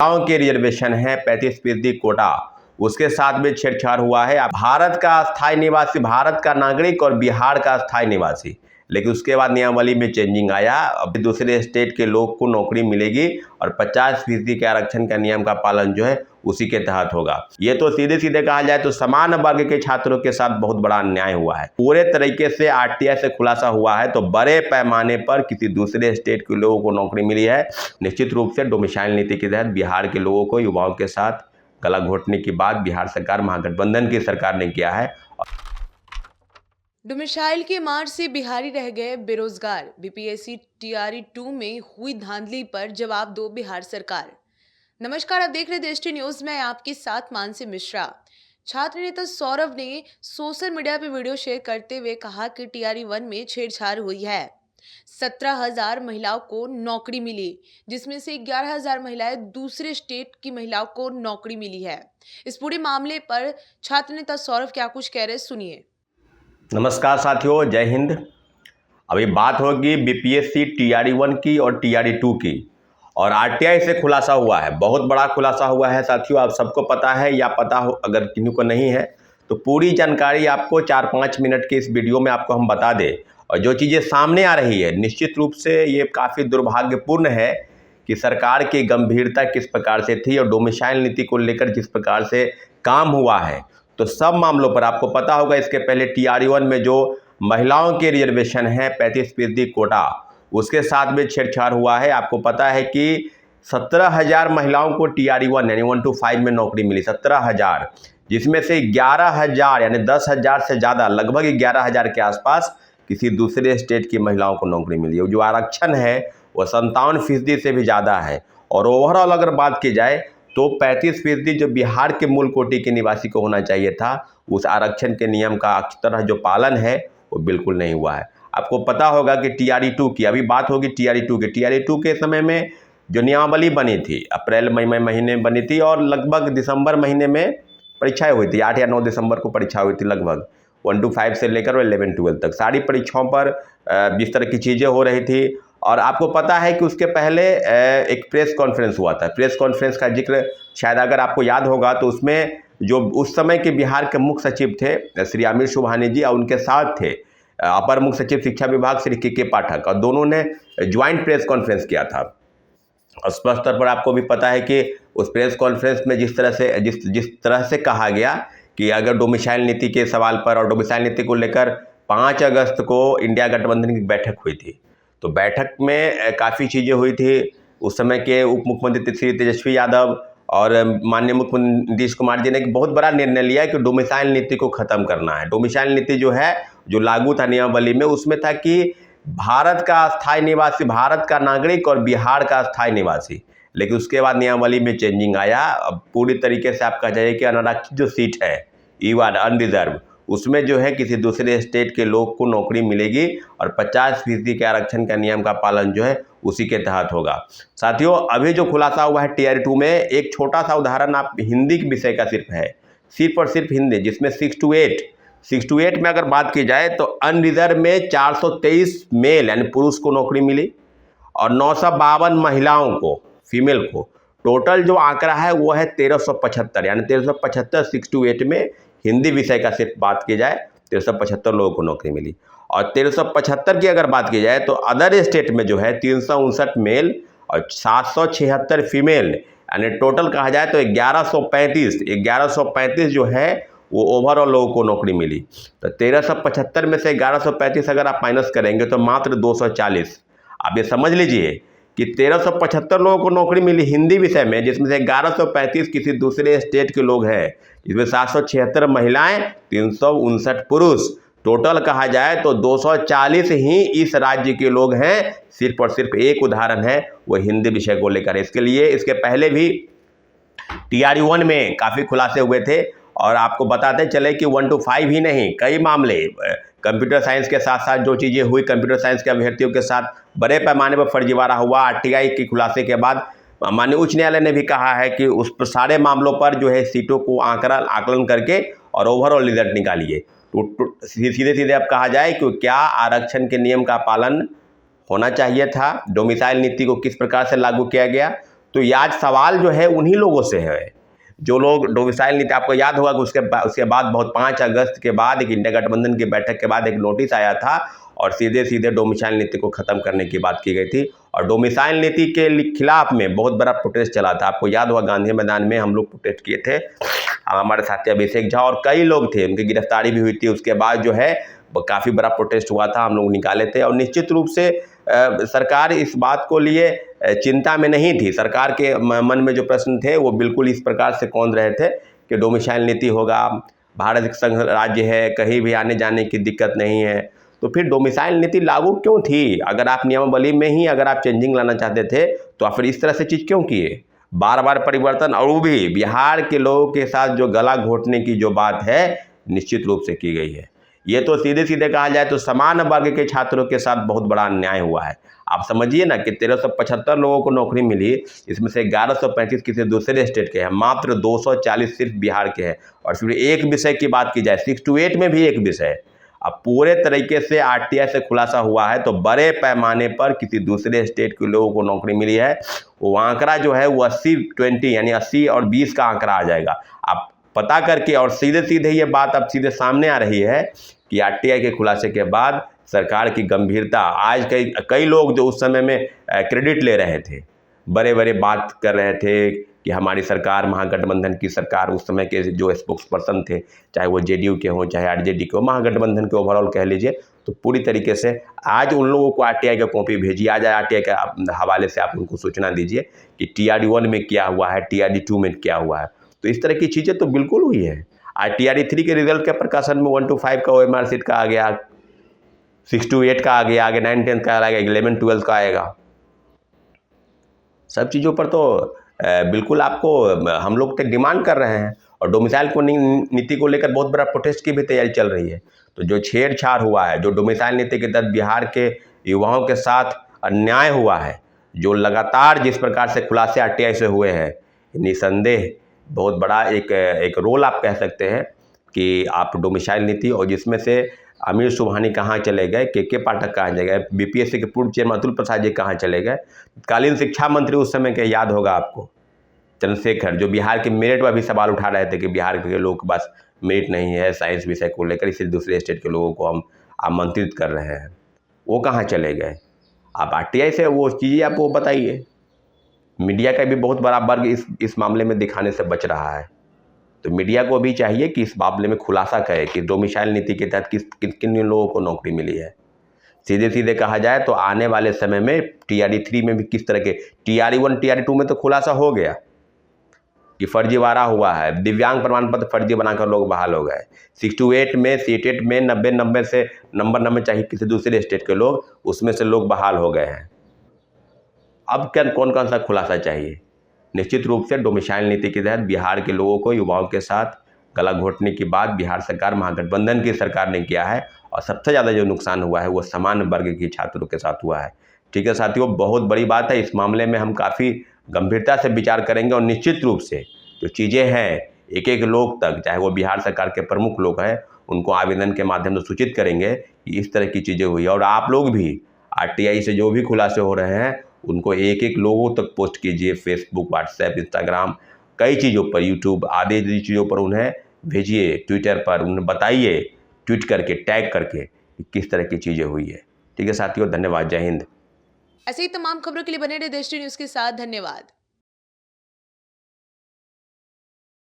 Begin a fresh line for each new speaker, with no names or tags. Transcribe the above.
महिलाओं के रिजर्वेशन है 35% कोटा, उसके साथ में छेड़छाड़ हुआ है। भारत का स्थायी निवासी, भारत का नागरिक और बिहार का स्थायी निवासी, लेकिन उसके बाद नियमावली में चेंजिंग आया। अब दूसरे स्टेट के लोग को नौकरी मिलेगी और 50% के आरक्षण का नियम का पालन जो है उसी के तहत होगा। ये तो सीधे सीधे कहा जाए तो समान वर्ग के छात्रों के साथ बहुत बड़ा अन्याय हुआ है। पूरे तरीके से आरटीआई से खुलासा हुआ है तो बड़े पैमाने पर किसी दूसरे स्टेट के लोगों को नौकरी मिली है। निश्चित रूप से डोमिसाइल नीति के तहत बिहार के लोगों को, युवाओं के साथ गला घोटने की बात बिहार सरकार, महागठबंधन की सरकार ने किया है।
डोमिसाइल के मार से बिहारी रह गए बेरोजगार। बीपीएससी टीआरई 2 में हुई धांधली पर जवाब दो बिहार सरकार। नमस्कार, आप देख रहे देश टी न्यूज में आपके साथ मानसी मिश्रा। छात्र नेता सौरभ ने सोशल मीडिया पर वीडियो शेयर करते हुए कहा कि टीआरई 1 में छेड़छाड़ हुई है। 17,000 महिलाओं को नौकरी मिली, जिसमें से 11,000 महिलाएं दूसरे स्टेट की महिलाओं को नौकरी मिली है। इस पूरे मामले पर छात्र नेता सौरभ क्या कुछ कह रहे, सुनिए।
नमस्कार साथियों, जय हिंद। अभी बात होगी बीपीएससी टीआरई 1 की और टीआरई 2 की, और आरटीआई से खुलासा हुआ है। बहुत बड़ा खुलासा हुआ है साथियों, आप सबको पता है या पता हो, अगर किन्हीं को नहीं है तो पूरी जानकारी आपको 4-5 मिनट के इस वीडियो में आपको हम बता दें। और जो चीज़ें सामने आ रही है, निश्चित रूप से ये काफ़ी दुर्भाग्यपूर्ण है कि सरकार की गंभीरता किस प्रकार से थी और डोमिसाइल नीति को लेकर जिस प्रकार से काम हुआ है। तो सब मामलों पर आपको पता होगा, इसके पहले टीआरई 1 में जो महिलाओं के रिजर्वेशन है 35% कोटा, उसके साथ में छेड़छाड़ हुआ है। आपको पता है कि 17,000 महिलाओं को टीआरई 1 यानी 1 to 5 में नौकरी मिली, 17,000, जिसमें से 11,000 यानी 10,000 से ज़्यादा, लगभग 11,000 के आसपास किसी दूसरे स्टेट की महिलाओं को नौकरी मिली है। जो आरक्षण है वो 57% से भी ज़्यादा है। और ओवरऑल अगर बात की जाए तो 35% जो बिहार के मूल कोटि के निवासी को होना चाहिए था, उस आरक्षण के नियम का अच्छी तरह जो पालन है वो बिल्कुल नहीं हुआ है। आपको पता होगा कि टीआरई 2 की अभी बात होगी, टीआरई 2 की। टीआरई 2 के समय में जो नियमावली बनी थी अप्रैल मई महीने में बनी थी और लगभग दिसंबर महीने में परीक्षाएं हुई थी। 8 या 9 दिसंबर को परीक्षा हुई थी, लगभग 1 to 5 से लेकर 11-12 तक सारी परीक्षाओं पर जिस तरह की चीज़ें हो रही थी। और आपको पता है कि उसके पहले एक प्रेस कॉन्फ्रेंस हुआ था। प्रेस कॉन्फ्रेंस का जिक्र शायद अगर आपको याद होगा तो उसमें जो उस समय के बिहार के मुख्य सचिव थे श्री आमिर सुबहानी जी, और उनके साथ थे अपर मुख्य सचिव शिक्षा विभाग श्री के पाठक, और दोनों ने ज्वाइंट प्रेस कॉन्फ्रेंस किया था। स्पष्ट तौर पर आपको भी पता है कि उस प्रेस कॉन्फ्रेंस में जिस तरह से कहा गया कि अगर डोमिसाइल नीति के सवाल पर और डोमिसाइल नीति को लेकर 5 अगस्त को इंडिया गठबंधन की बैठक हुई थी। तो बैठक में काफ़ी चीज़ें हुई थी। उस समय के उप मुख्यमंत्री श्री तेजस्वी यादव और माननीय मुख्यमंत्री नीतीश कुमार जी ने एक बहुत बड़ा निर्णय लिया कि डोमिसाइल नीति को ख़त्म करना है। डोमिसाइल नीति जो है, जो लागू था नियमावली में, उसमें था कि भारत का स्थायी निवासी, भारत का नागरिक और बिहार का स्थायी निवासी, लेकिन उसके बाद नियमावली में चेंजिंग आया। अब पूरी तरीके से आप कह जाइए कि अनारक्षित जो सीट है, ईवान अनरिजर्व, उसमें जो है किसी दूसरे स्टेट के लोग को नौकरी मिलेगी और 50% के आरक्षण का नियम का पालन जो है उसी के तहत होगा। साथियों, अभी जो खुलासा हुआ है टीआरई 2 में, एक छोटा सा उदाहरण आप हिंदी के विषय का सिर्फ है, सिर्फ और सिर्फ हिंदी, जिसमें 6 to 8 में अगर बात की जाए तो अनरिजर्व में 423 मेल यानी पुरुष को नौकरी मिली और 952 महिलाओं को, फीमेल को। टोटल जो आंकड़ा है वो है 1375, यानी 1375 6 to 8 में हिंदी विषय का सिर्फ बात की जाए 1375 लोगों को नौकरी मिली। और 1375 की अगर बात की जाए तो अदर स्टेट में जो है 359 मेल और 776 फीमेल, यानी टोटल कहा जाए तो 1135 जो है वो ओवरऑल लोगों को नौकरी मिली। तो 1375 में से 1135 अगर आप माइनस करेंगे तो मात्र 240। आप ये समझ लीजिए कि 1375 लोगों को नौकरी मिली हिंदी विषय में, जिसमें से 1135 किसी दूसरे स्टेट के लोग हैं, जिसमें 776 महिलाएं, 359 पुरुष। टोटल कहा जाए तो 240 ही इस राज्य के लोग हैं। सिर्फ और सिर्फ एक उदाहरण है, वो हिंदी विषय को लेकर। इसके लिए इसके पहले भी टीआरई 1 में काफ़ी खुलासे हुए थे। और आपको बताते चले कि 1 to 5 ही नहीं, कई मामले कंप्यूटर साइंस के साथ साथ जो चीज़ें हुई, कंप्यूटर साइंस के अभ्यर्थियों के साथ बड़े पैमाने पर फर्जीवाड़ा हुआ। आरटीआई के खुलासे के बाद माननीय उच्च न्यायालय ने भी कहा है कि उस पर सारे मामलों पर जो है सीटों को आकलन करके और ओवरऑल रिजल्ट निकालिए। तो सीधे सीधे अब कहा जाए कि क्या आरक्षण के नियम का पालन होना चाहिए था, डोमिसाइल नीति को किस प्रकार से लागू किया गया। तो तो ये आज सवाल जो है उन्हीं लोगों से है जो लोग डोमिसाइल नीति, आपको याद होगा कि उसके बाद बहुत 5 अगस्त के बाद एक इंडिया गठबंधन की बैठक के बाद एक नोटिस आया था और सीधे सीधे डोमिसाइल नीति को ख़त्म करने की बात की गई थी। और डोमिसाइल नीति के खिलाफ में बहुत बड़ा प्रोटेस्ट चला था। आपको याद होगा गांधी मैदान में हम लोग प्रोटेस्ट किए थे, हमारे साथी अभिषेक झा और कई लोग थे, उनकी गिरफ्तारी भी हुई थी। उसके बाद जो है काफ़ी बड़ा प्रोटेस्ट हुआ था, हम लोग निकाले थे। और निश्चित रूप से सरकार इस बात को लिए चिंता में नहीं थी। सरकार के मन में जो प्रश्न थे वो बिल्कुल इस प्रकार से कौंध रहे थे कि डोमिसाइल नीति होगा, भारत एक संघ राज्य है, कहीं भी आने जाने की दिक्कत नहीं है, तो फिर डोमिसाइल नीति लागू क्यों थी? अगर आप नियमावली में ही अगर आप चेंजिंग लाना चाहते थे तो आप फिर इस तरह से चीज़ क्यों किए? बार बार परिवर्तन, और वो भी बिहार के लोगों के साथ जो गला घोटने की जो बात है निश्चित रूप से की गई है। ये तो सीधे सीधे कहा जाए तो समान वर्ग के छात्रों के साथ बहुत बड़ा अन्याय हुआ है। आप समझिए ना कि 1375 लोगों को नौकरी मिली, इसमें से 1135 किसी दूसरे स्टेट के हैं, मात्र 240 सिर्फ बिहार के हैं। और फिर एक विषय की बात की जाए 6 to 8 में भी एक विषय, अब पूरे तरीके से आरटीआई से खुलासा हुआ है तो बड़े पैमाने पर किसी दूसरे स्टेट के लोगों को नौकरी मिली है। वो आंकड़ा जो है वो 80-20 यानी 80 और 20 का आंकड़ा आ जाएगा। आप पता करके, और सीधे सीधे ये बात अब सीधे सामने आ रही है कि आरटीआई के खुलासे के बाद सरकार की गंभीरता, आज कई लोग जो उस समय में क्रेडिट ले रहे थे, बड़े बड़े बात कर रहे थे कि हमारी सरकार, महागठबंधन की सरकार, उस समय के जो स्पोक्स पर्सन थे, चाहे वो जेडीयू के हों चाहे आरजेडी के हों, महागठबंधन के ओवरऑल कह लीजिए, तो पूरी तरीके से आज उन लोगों को आरटीआई का कॉपी भेजिए। आज आरटीआई के हवाले से आप उनको सूचना दीजिए कि TRD-1 में क्या हुआ है, TRD-2 में क्या हुआ है। तो इस तरह की चीज़ें तो बिल्कुल हुई है। TRD-3 के रिजल्ट के प्रकाशन में 1 to 5 का OMR सीट का आ गया, 6 to 8 का आ गया, आगे 9-10 का आ गया, 11-12 का आएगा। सब चीज़ों पर तो बिल्कुल आपको हम लोग तो डिमांड कर रहे हैं। और डोमिसाइल को नीति को लेकर बहुत बड़ा प्रोटेस्ट की भी तैयारी चल रही है। तो जो छेड़छाड़ हुआ है, जो डोमिसाइल नीति के तहत बिहार के युवाओं के साथ अन्याय हुआ है, जो लगातार जिस प्रकार से खुलासे आरटीआई से हुए हैं, निसंदेह बहुत बड़ा एक रोल आप कह सकते हैं कि आप डोमिसाइल नीति, और जिसमें से अमीर सुबहानी कहाँ चले गए, के पाठक कहाँ चले गए, बीपीएससी के पूर्व चेयरमैन अतुल प्रसाद जी कहाँ चले गए, तत्कालीन शिक्षा मंत्री उस समय के याद होगा आपको, चंद्रशेखर, जो बिहार के मेरिट पर भी सवाल उठा रहे थे कि बिहार के लोगों के पास मेरिट नहीं है साइंस विषय को लेकर, इसलिए दूसरे स्टेट के लोगों को हम आमंत्रित कर रहे हैं, वो कहाँ चले गए? आप आरटीआई से वो चीज़ें आप वो बताइए। मीडिया का भी बहुत बड़ा वर्ग इस मामले में दिखाने से बच रहा है। तो मीडिया को भी चाहिए कि इस मामले में खुलासा करे कि डोमिसाइल नीति के तहत किन लोगों को नौकरी मिली है। सीधे सीधे कहा जाए तो आने वाले समय में TRD-3 में भी किस तरह के, TRD-1 TRD-2 में तो खुलासा हो गया कि फर्जीवाड़ा हुआ है, दिव्यांग प्रमाण पत्र फर्जी बनाकर लोग बहाल हो गए। 6 to 8 में, CTET में 90 से नंबर चाहिए किसी दूसरे स्टेट के लोग, उसमें से लोग बहाल हो गए हैं। अब क्या कौन कौन सा खुलासा चाहिए? निश्चित रूप से डोमिसाइल नीति के तहत बिहार के लोगों को, युवाओं के साथ गला घोटने की बात बिहार सरकार, महागठबंधन की सरकार ने किया है। और सबसे ज़्यादा जो नुकसान हुआ है वो सामान्य वर्ग के छात्रों के साथ हुआ है। ठीक है साथियों, बहुत बड़ी बात है। इस मामले में हम काफ़ी गंभीरता से विचार करेंगे और निश्चित रूप से जो चीज़ें हैं एक एक लोग तक, चाहे वो बिहार सरकार के प्रमुख लोग हैं, उनको आवेदन के माध्यम से सूचित करेंगे कि इस तरह की चीज़ें हुई। और आप लोग भी आरटीआई से जो भी खुलासे हो रहे हैं उनको एक एक लोगों तक पोस्ट कीजिए, फेसबुक, व्हाट्सएप, इंस्टाग्राम, कई चीज़ों पर, यूट्यूब आदि चीज़ों पर उन्हें भेजिए, ट्विटर पर उन्हें बताइए, ट्वीट करके, टैग करके कि किस तरह की चीज़ें हुई है। ठीक है साथियों, धन्यवाद, जय हिंद।
ऐसे ही तमाम खबरों के लिए बने रहे देश न्यूज़ के साथ। धन्यवाद।